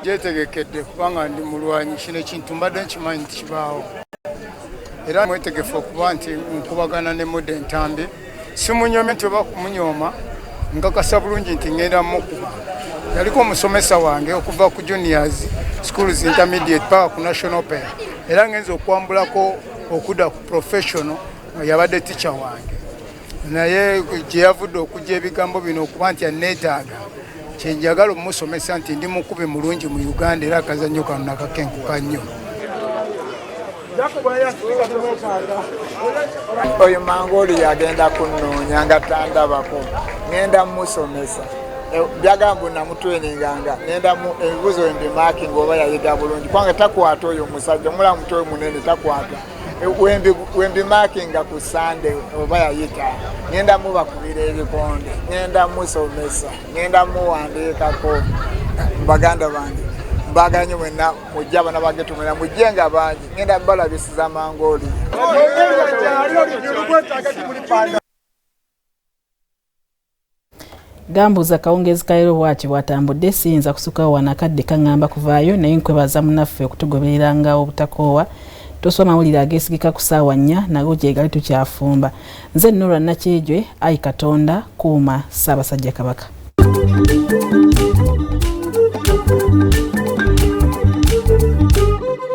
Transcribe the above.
Gyetegekedde kubanga ndi mulwanyi kino ekintu mbadde nkimanyi nti kibaawo. Era mwetegefu okuba nti nkubagana ne Mudde Ntambi. Simunyome nti oba kumunyooma nkakasa bulungi nti ngenda mukuba. Yaliko omusomesa wange okuva ku juniors schools intermediate paka ku national pair. Era ngenza okwambulako okuda ku professional yabadde teacher wange. Naye gye yavudde okujja ebigambo bino okuba nti aneetaaga kyenjagala omusomesa nti ndi mukubi mulungi mu Uganda era akazannyo kano nakakenkuka nnyo. Oyo Mongolia agenda kunnoonya nga tandabako ngenda musomesa byagambo namutweninganga ngenda mu ebibuzo embimaking oba yayiga bulungi kubanga takwata oyo omusajja omulamu muto munene takwata wembimakinga ku Sunday oba yayita ngenda mubakubira ebikonde ngenda musomesa ngenda muwandiikako baganda bange mbaganye mwenna mujja bana bagetumira mujjenga bangi ngenda balabisiza Mongolia. Gambuza kawungezi kairo bwaki bwatambudde siyinza kusukawo wanakadde kaŋŋamba kuvaayo naye nkwebaza munaffe okutugobereranga obutakoowa tosoma mawulire ageesigika ku ssaawa 4 nago gyegali tukyafumba. Nze Nolwa Nakyejwe, Ayi Katonda kuuma Ssaabasajja Kabaka.